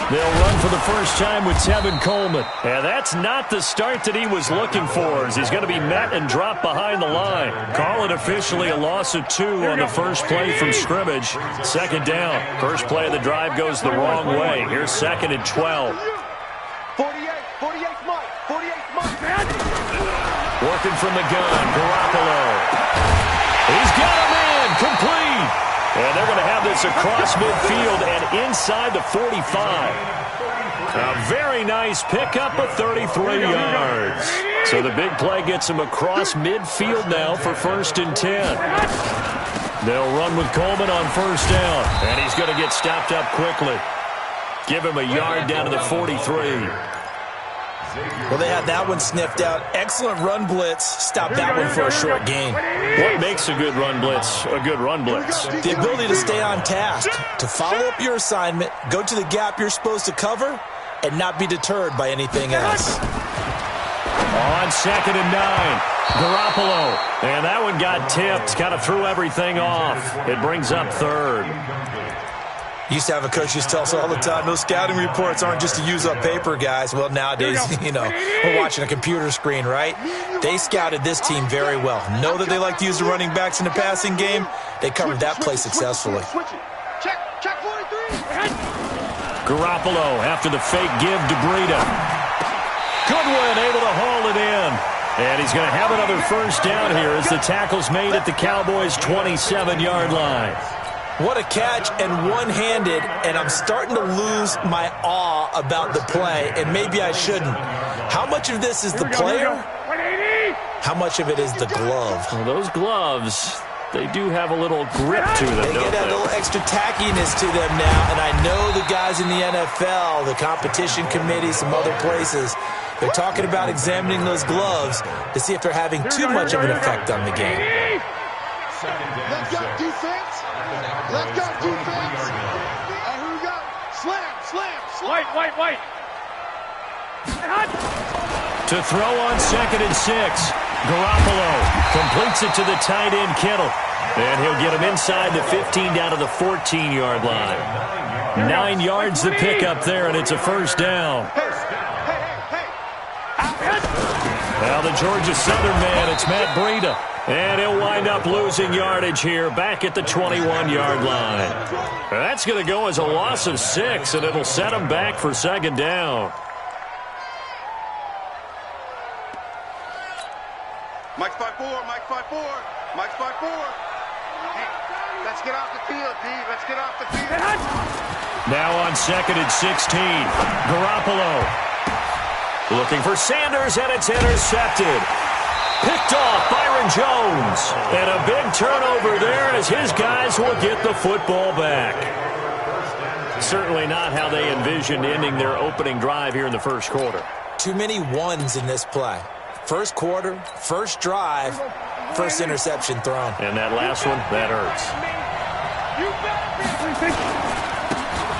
They'll run for the first time with Tevin Coleman. And that's not the start that he was looking for, as he's going to be met and dropped behind the line. Call it officially a loss of 2 on the first play from scrimmage. Second down. First play of the drive goes the wrong way. Here's 2nd and 12. 48 Mike. Working from the gun, Garoppolo. He's got a man, complete. And they're going to have this across midfield and inside the 45. A very nice pickup of 33 yards. So the big play gets him across midfield now for 1st and 10. They'll run with Coleman on first down. And he's going to get stopped up quickly. Give him a yard down to the 43. Well, they had that one sniffed out. Excellent run blitz. Stop that one for a short gain. What makes a good run blitz a good run blitz? The ability to stay on task, to follow up your assignment, go to the gap you're supposed to cover, and not be deterred by anything else. On 2nd and 9, Garoppolo. And that one got tipped, kind of threw everything off. It brings up 3rd. Used to have a coach used to tell us all the time, those scouting reports aren't just to use up paper, guys. Well, nowadays, we're watching a computer screen, right? They scouted this team very well. Know that they like to use the running backs in the passing game. They covered that play successfully. Check 43. Garoppolo after the fake give to Breida. Goodwin able to haul it in. And he's going to have another first down here as the tackle's made at the Cowboys' 27-yard line. What a catch, and one-handed, and I'm starting to lose my awe about the play, and maybe I shouldn't. How much of this is the player? How much of it is the glove? Well, those gloves, they do have a little grip to them, They get that little extra tackiness to them now, and I know the guys in the NFL, the competition committee, some other places, they're talking about examining those gloves to see if they're having too much of an effect on the game. Let's go defense. Let's go defense. And who we got? Slam. White. To throw on 2nd and 6. Garoppolo completes it to the tight end Kittle. And he'll get him inside the 15 down to the 14-yard line. 9 yards to pick up there, and it's a first down. Now the Georgia Southern man, it's Matt Breida. And he'll wind up losing yardage here back at the 21-yard line. That's going to go as a loss of 6, and it'll set him back for 2nd down. Mike's by 4. Hey, let's get off the field, D. Let's get off the field. Now on 2nd and 16. Garoppolo looking for Sanders, and it's intercepted. Picked off Byron Jones. And a big turnover there as his guys will get the football back. Certainly not how they envisioned ending their opening drive here in the first quarter. Too many ones in this play. First quarter, first drive, first interception thrown. And that last one, that hurts.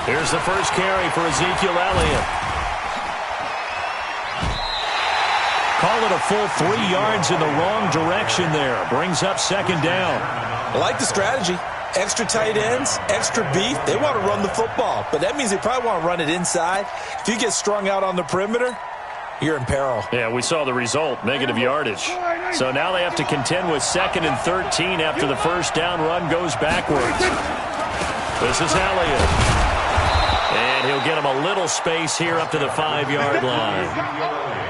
Here's the first carry for Ezekiel Elliott. Call it a full 3 yards in the wrong direction there. Brings up 2nd down. I like the strategy. Extra tight ends, extra beef. They want to run the football, but that means they probably want to run it inside. If you get strung out on the perimeter, you're in peril. Yeah, we saw the result, negative yardage. So now they have to contend with 2nd and 13 after the first down run goes backwards. This is Elliott. And he'll get him a little space here up to the 5-yard line.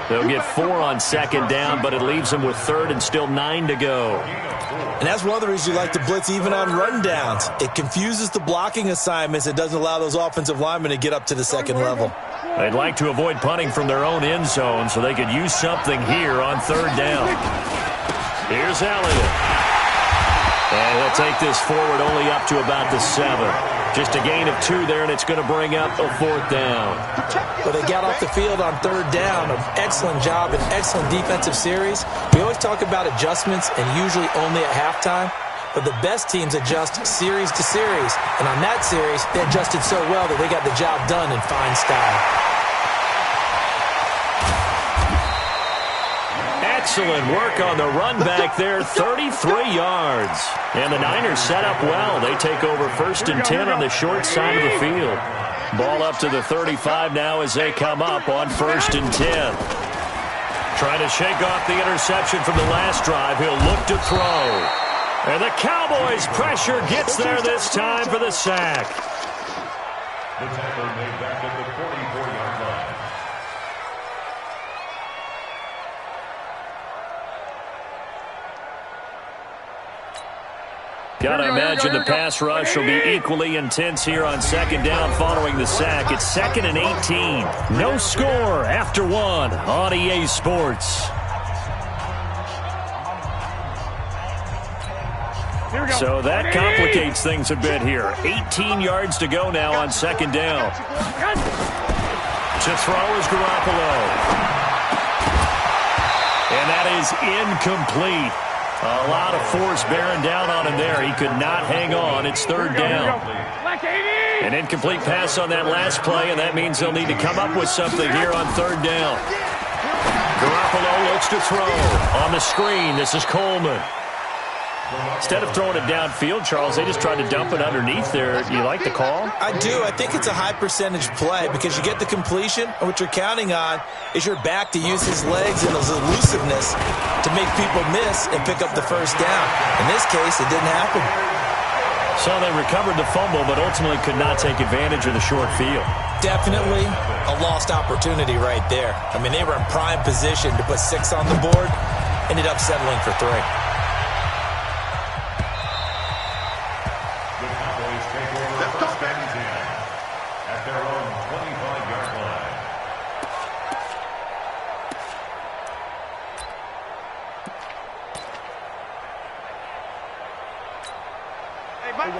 They'll get 4 on 2nd down, but it leaves them with 3rd and still 9 to go. And that's one of the reasons you like to blitz even on rundowns. It confuses the blocking assignments. It doesn't allow those offensive linemen to get up to the 2nd level. They'd like to avoid punting from their own end zone so they could use something here on 3rd down. Here's Elliott. And he'll take this forward only up to about the 7. Just a gain of 2 there, and it's going to bring up a 4th down. Well, they got off the field on 3rd down. An excellent job, an excellent defensive series. We always talk about adjustments, and usually only at halftime. But the best teams adjust series to series. And on that series, they adjusted so well that they got the job done in fine style. Excellent work on the run back there, 33 yards. And the Niners set up well. They take over 1st and 10 on the short side of the field. Ball up to the 35 now as they come up on 1st and 10. Trying to shake off the interception from the last drive. He'll look to throw. And the Cowboys' pressure gets there this time for the sack. The tackle made back at the 44-yard line. Gotta imagine the pass rush will be equally intense here on 2nd down following the sack. It's 2nd and 18. No score after 1 on EA Sports. So that complicates things a bit here. 18 yards to go now on 2nd down. To throw is Garoppolo. And that is incomplete. A lot of force bearing down on him there. He could not hang on. It's 3rd down. An incomplete pass on that last play, and that means they'll need to come up with something here on 3rd down. Garoppolo looks to throw. On the screen, this is Coleman. Instead of throwing it downfield, Charles, they just tried to dump it underneath there. You like the call? I do. I think it's a high percentage play because you get the completion, and what you're counting on is your back to use his legs and his elusiveness to make people miss and pick up the 1st down. In this case, it didn't happen. So they recovered the fumble, but ultimately could not take advantage of the short field. Definitely a lost opportunity right there. I mean, they were in prime position to put 6 on the board, ended up settling for 3.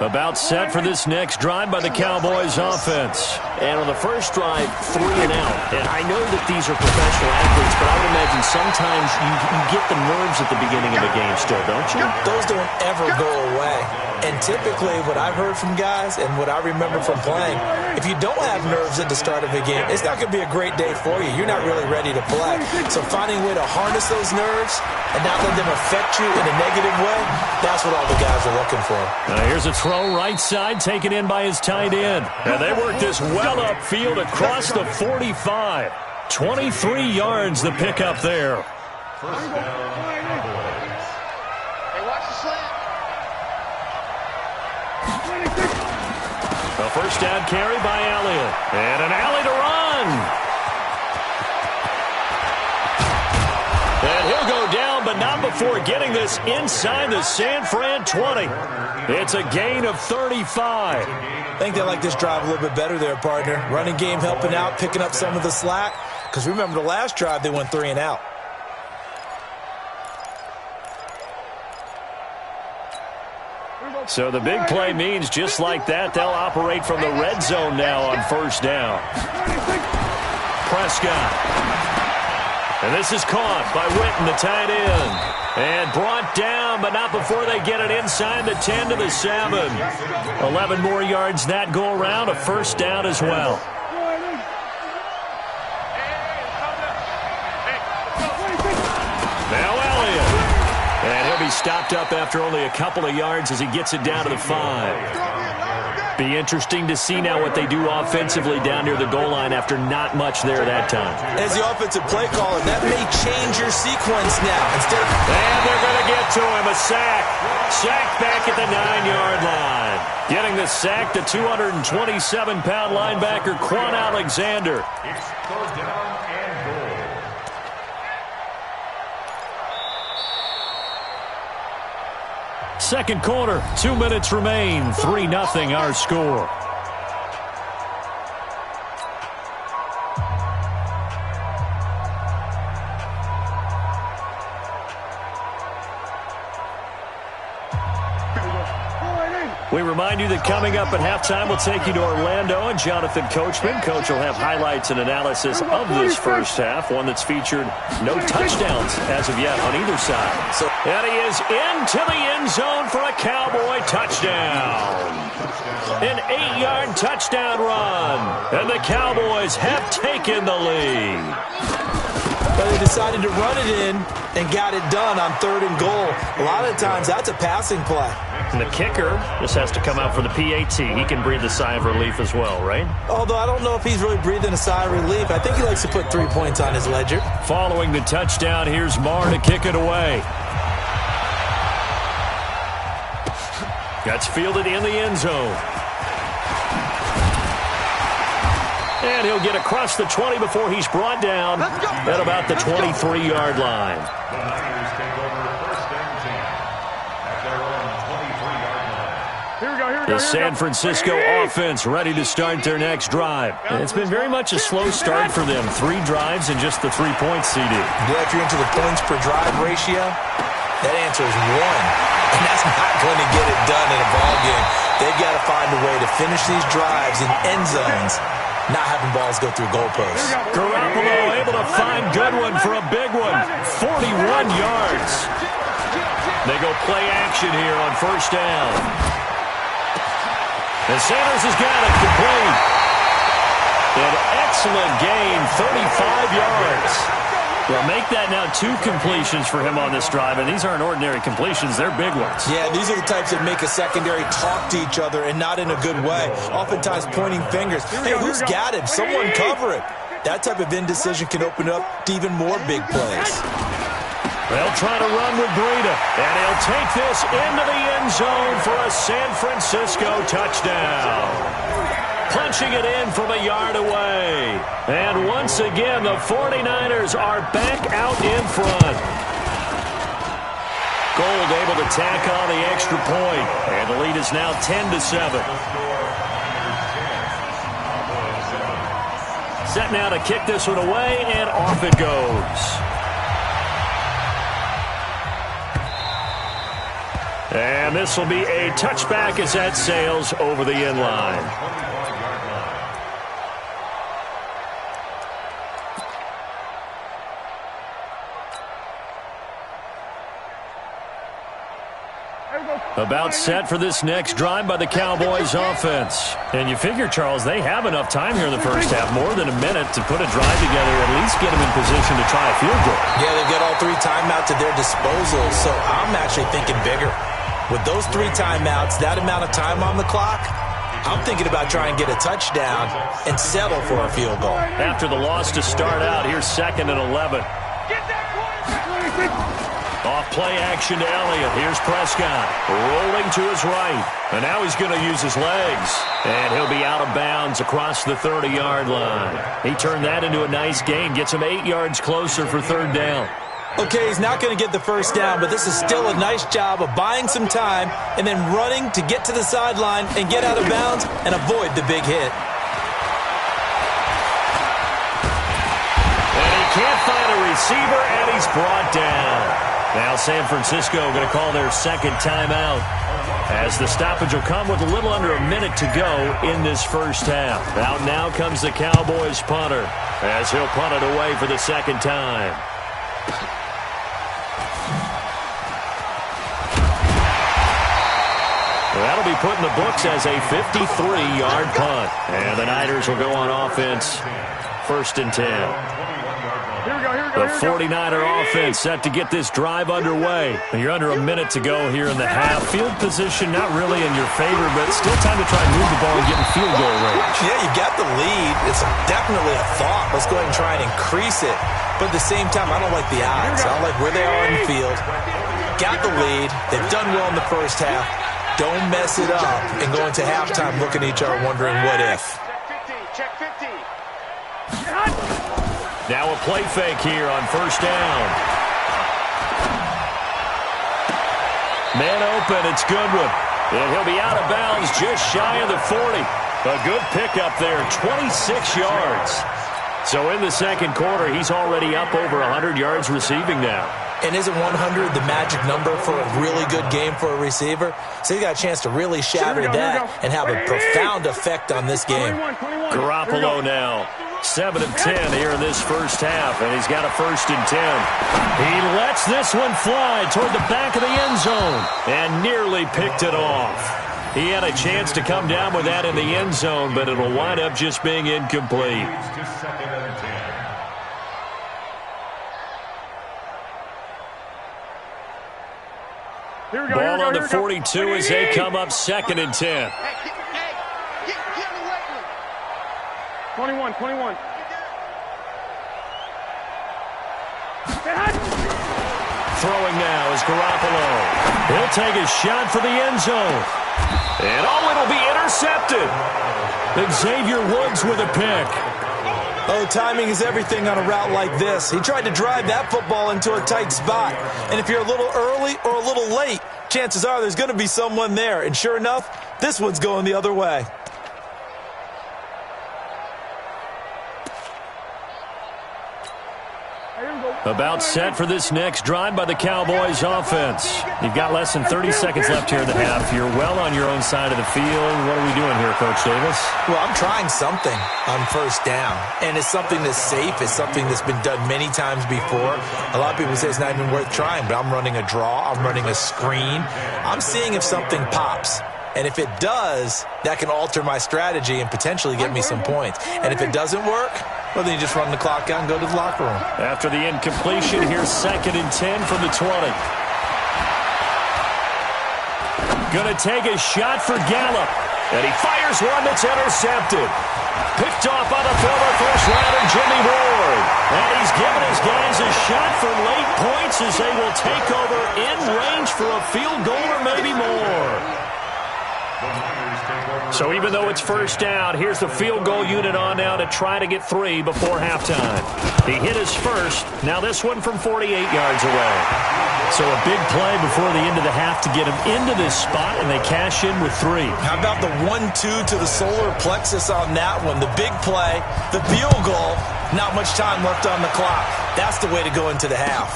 About set for this next drive by the Cowboys offense. And on the first drive, 3 and out. And I know that these are professional athletes, but I would imagine sometimes you get the nerves at the beginning of a game still, don't you? Those don't ever go away. And typically what I've heard from guys and what I remember from playing, if you don't have nerves at the start of a game, it's not going to be a great day for you. You're not really ready to play. So finding a way to harness those nerves and not let them affect you in a negative way, that's what all the guys are looking for. Here's a throw right side taken in by his tight end. And they work this well upfield across the 45. 23 yards the pickup there. First down, Cowboys. Hey, watch the slant. A 1st down carry by Elliott. And an alley to run. And he'll go down, but not before getting this inside the San Fran 20. It's a gain of 35. I think they like this drive a little bit better there, partner. Running game helping out, picking up some of the slack. Because remember the last drive, they went 3 and out. So the big play means just like that, they'll operate from the red zone now on 1st down. Prescott. And this is caught by Witten, the tight end. And brought down, but not before they get it inside the 10 to the 7. 11 more yards that go around, a 1st down as well. Now Elliott. And he'll be stopped up after only a couple of yards as he gets it down to the 5. Be interesting to see now what they do offensively down near the goal line after not much there that time. As the offensive play caller, that may change your sequence now. And they're going to get to him, a sack. Sack back at the 9-yard line. Getting the sack, the 227-pound linebacker, Quan Alexander. It's 3rd down and goal. Second quarter, 2 minutes remain. 3-0 our score. We remind you that coming up at halftime, we'll take you to Orlando and Jonathan Coachman. Coach will have highlights and analysis of this first half, one that's featured no touchdowns as of yet on either side. And he is into the end zone for a Cowboy touchdown. An 8-yard touchdown run. And the Cowboys have taken the lead. But they decided to run it in and got it done on 3rd and goal. A lot of times, that's a passing play. And the kicker just has to come out for the PAT. He can breathe a sigh of relief as well, right? Although I don't know if he's really breathing a sigh of relief. I think he likes to put 3 points on his ledger. Following the touchdown, here's Marr to kick it away. That's fielded in the end zone. And he'll get across the 20 before he's brought down at about the 23-yard line. The Niners take over 1st and 10 at their own 23-yard line. Here we go. The San Francisco offense ready to start their next drive. And it's been very much a slow start for them. 3 drives and just the 3 points, CD. Yeah, if you're into the points per drive ratio, that answer is 1. And that's not going to get it done in a ball game. They've got to find a way to finish these drives in end zones, not having balls go through goalposts. Garoppolo able to find Goodwin for a big one. 41 yards. They go play action here on 1st down. And Sanders has got it complete. An excellent gain, 35 yards. Well, make that now 2 completions for him on this drive, and these aren't ordinary completions. They're big ones. Yeah, these are the types that make a secondary talk to each other and not in a good way. Oftentimes pointing fingers. Hey, who's got him? Someone cover it. That type of indecision can open up to even more big plays. They'll try to run with Breida, and he'll take this into the end zone for a San Francisco touchdown. Punching it in from a yard away. And once again, the 49ers are back out in front. Gold able to tack on the extra point. And the lead is now 10-7. Set now to kick this one away, and off it goes. And this will be a touchback as that sails over the end line. About set for this next drive by the Cowboys offense. And you figure, Charles, they have enough time here in the first half, more than a minute, to put a drive together, at least get them in position to try a field goal. Yeah, they've got all 3 timeouts at their disposal, so I'm actually thinking bigger. With those 3 timeouts, that amount of time on the clock, I'm thinking about trying to get a touchdown and settle for a field goal. After the loss to start out, here's 2nd and 11. Off play action to Elliott. Here's Prescott rolling to his right. And now he's going to use his legs. And he'll be out of bounds across the 30-yard line. He turned that into a nice gain. Gets him 8 yards closer for 3rd down. Okay, he's not going to get the first down, but this is still a nice job of buying some time and then running to get to the sideline and get out of bounds and avoid the big hit. And he can't find a receiver, and he's brought down. Now San Francisco going to call their 2nd timeout, as the stoppage will come with a little under a minute to go in this first half. Out now comes the Cowboys punter, as he'll punt it away for the 2nd time. That'll be put in the books as a 53-yard punt. And the Niners will go on offense, 1st and 10. The 49er offense set to get this drive underway. You're under a minute to go here in the half. Field position not really in your favor, but still time to try and move the ball and get in field goal range. Yeah, you got the lead. It's definitely a thought. Let's go ahead and try and increase it. But at the same time, I don't like the odds. I don't like where they are on the field. Got the lead. They've done well in the first half. Don't mess it up and go into halftime looking at each other wondering what if. Check 50. Now a play fake here on 1st down. Man open, it's Goodwin. And he'll be out of bounds just shy of the 40. A good pickup there, 26 yards. So in the 2nd quarter, he's already up over 100 yards receiving now. And isn't 100 the magic number for a really good game for a receiver? So he's got a chance to really shatter that and have a profound effect on this game. Garoppolo now. 7 of 10 here in this first half, and he's got a 1st and 10. He lets this one fly toward the back of the end zone and nearly picked it off. He had a chance to come down with that in the end zone, but it'll wind up just being incomplete. around the 42 as they come up 2nd and 10. Get on the weight room. 21. Throwing now is Garoppolo. He'll take a shot for the end zone. And it'll be intercepted. Xavier Woods with a pick. Oh, timing is everything on a route like this. He tried to drive that football into a tight spot. And if you're a little early or a little late, chances are there's going to be someone there. And sure enough, this one's going the other way. About set for this next drive by the Cowboys offense. You've got less than 30 seconds left here in the half. You're well on your own side of the field. What are we doing here, Coach Davis? Well, I'm trying something on first down. And it's something that's safe. It's something that's been done many times before. A lot of people say it's not even worth trying, but I'm running a draw. I'm running a screen. I'm seeing if something pops. And if it does, that can alter my strategy and potentially get me some points. And if it doesn't work, well, then you just run the clock out and go to the locker room. After the incompletion, here's 2nd and 10 from the 20. Going to take a shot for Gallup. And he fires one that's intercepted. Picked off by the former first-rounder Jimmy Ward. And he's giving his guys a shot for late points as they will take over in range for a field goal or maybe more. So even though it's first down, here's the field goal unit on now to try to get 3 before halftime. He hit his first. Now this one from 48 yards away. So a big play before the end of the half to get him into this spot, and they cash in with 3. How about the 1-2 to the solar plexus on that one? The big play, the field goal, not much time left on the clock. That's the way to go into the half.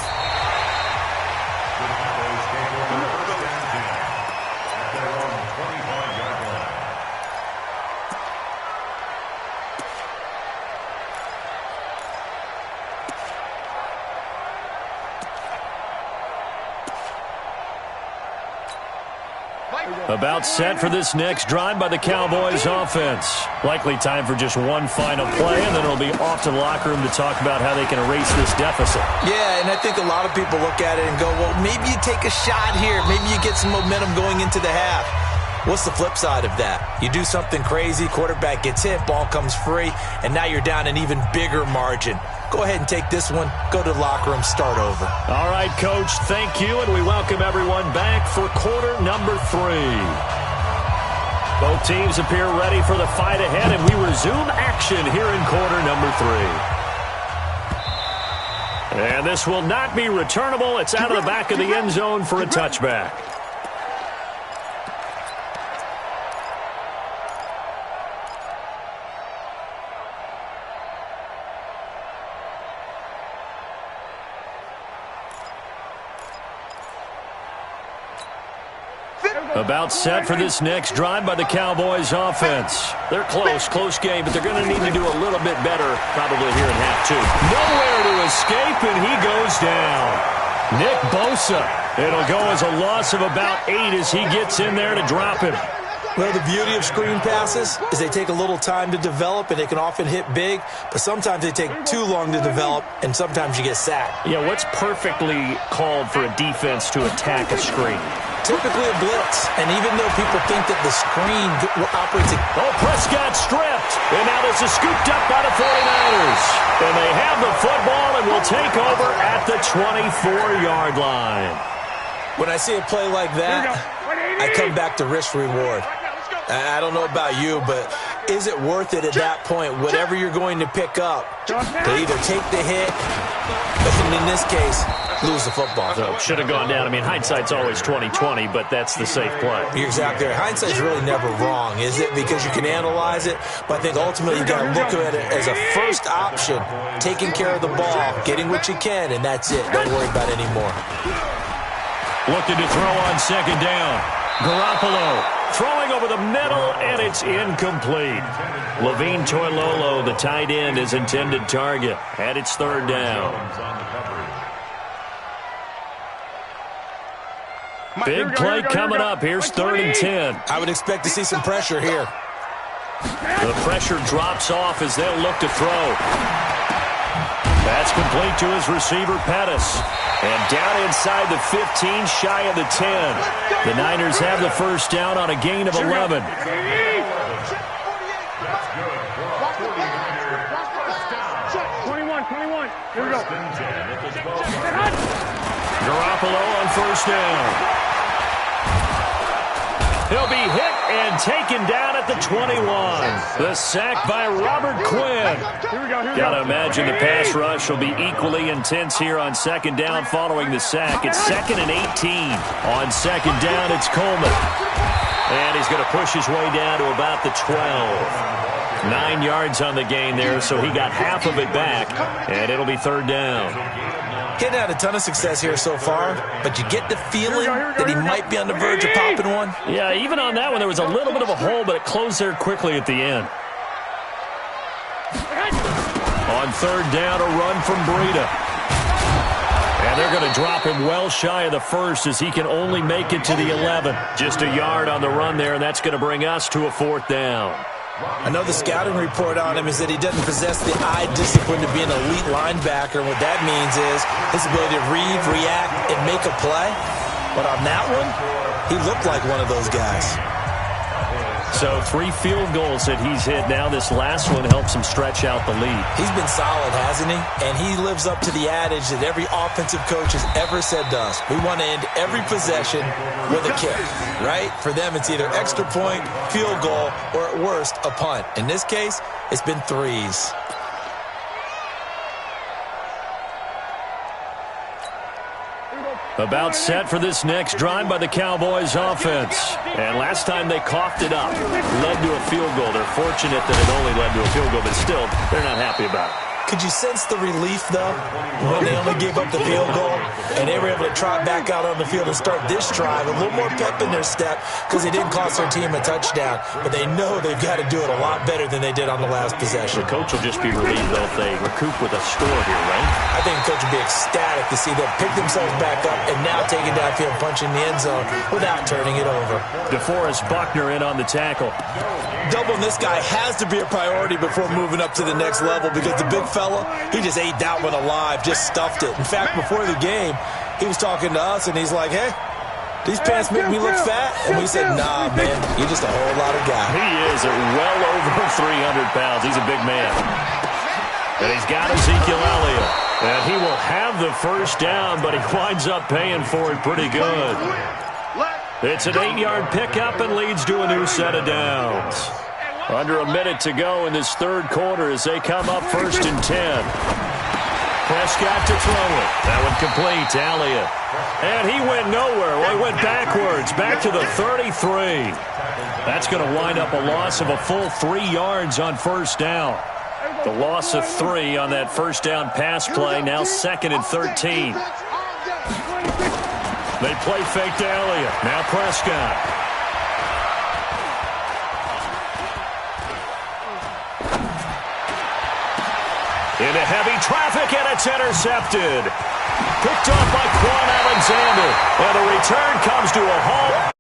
About set for this next drive by the Cowboys offense. Likely time for just one final play, and then it'll be off to the locker room to talk about how they can erase this deficit. Yeah, and I think a lot of people look at it and go, well, maybe you take a shot here. Maybe you get some momentum going into the half. What's the flip side of that? You do something crazy, quarterback gets hit, ball comes free, and now you're down an even bigger margin. Go ahead and take this one, go to the locker room, start over. All right, Coach, thank you, and we welcome everyone back for quarter number 3. Both teams appear ready for the fight ahead, and we resume action here in quarter number 3. And this will not be returnable. It's out of the back of the end zone for a touchback. About set for this next drive by the Cowboys offense. They're close game, but they're going to need to do a little bit better probably here in half 2. Nowhere to escape, and he goes down. Nick Bosa. It'll go as a loss of about 8 as he gets in there to drop him. Well, the beauty of screen passes is they take a little time to develop, and they can often hit big, but sometimes they take too long to develop, and sometimes you get sacked. Yeah, what's perfectly called for a defense to attack a screen? Typically a blitz, and even though people think that the screen operates... Prescott stripped, and now this is scooped up by the 49ers. And they have the football and will take over at the 24-yard line. When I see a play like that, I come back to risk-reward. I don't know about you, but is it worth it at that point, whatever you're going to pick up, to either take the hit, and in this case, lose the football? So should have gone down. I mean, hindsight's always 20/20, but that's the safe play. You're exactly right. Hindsight's really never wrong, is it? Because you can analyze it, but I think ultimately you got to look at it as a first option, taking care of the ball, getting what you can, and that's it. Don't worry about it anymore. Looking to throw on second down. Garoppolo throwing over the middle, and it's incomplete. Levine Toilolo, the tight end, is intended target, and it's third down. Big play coming up. Here's 3rd and 10. I would expect to see some pressure here. The pressure drops off as they'll look to throw. That's complete to his receiver, Pettis. And down inside the 15, shy of the 10. The Niners have the first down on a gain of 11. Here we go. Garoppolo on first down. He'll be hit and taken down at the 21. The sack by Robert Quinn. Gotta imagine the pass rush will be equally intense here on second down following the sack. It's 2nd and 18. On second down, it's Coleman. And he's going to push his way down to about the 12. 9 yards on the gain there, so he got half of it back, and it'll be third down. He hadn't had a ton of success here so far, but you get the feeling that he might be on the verge of popping one. Yeah, even on that one, there was a little bit of a hole, but it closed there quickly at the end. On third down, a run from Breida. And they're going to drop him well shy of the first as he can only make it to the 11. Just a yard on the run there, and that's going to bring us to a fourth down. I know the scouting report on him is that he doesn't possess the eye discipline to be an elite linebacker. And what that means is his ability to read, react, and make a play. But on that one, he looked like one of those guys. So 3 field goals that he's hit now. This last one helps him stretch out the lead. He's been solid, hasn't he? And he lives up to the adage that every offensive coach has ever said to us. We want to end every possession with a kick, right? For them, it's either extra point, field goal, or at worst, a punt. In this case, it's been 3s. About set for this next drive by the Cowboys offense. And last time they coughed it up, led to a field goal. They're fortunate that it only led to a field goal, but still, they're not happy about it. Could you sense the relief, though, when they only gave up the field goal and they were able to trot back out on the field and start this drive, a little more pep in their step because they didn't cost their team a touchdown, but they know they've got to do it a lot better than they did on the last possession. The coach will just be relieved, though, if they recoup with a score here, right? I think the coach will be ecstatic to see them pick themselves back up and now take it downfield, punching the end zone without turning it over. DeForest Buckner in on the tackle. Doubling this guy has to be a priority before moving up to the next level because the big fella, he just ate that one alive, just stuffed it. In fact, before the game, he was talking to us, and he's like, hey, these pants make me look fat? And we said, nah, man, you're just a whole lot of guy. He is well over 300 pounds. He's a big man. And he's got Ezekiel Elliott. And he will have the first down, but he winds up paying for it pretty good. It's an 8-yard pickup and leads to a new set of downs. Under a minute to go in this third quarter as they come up 1st and 10. Prescott to throw it. That one complete to Elliott. And he went nowhere. Well, he went backwards, back to the 33. That's going to wind up a loss of a full 3 yards on first down. The loss of 3 on that first down pass play, now 2nd and 13. They play fake to Elliott. Now Prescott. Into heavy traffic, and it's intercepted. Picked off by Quan Alexander. And the return comes to a halt.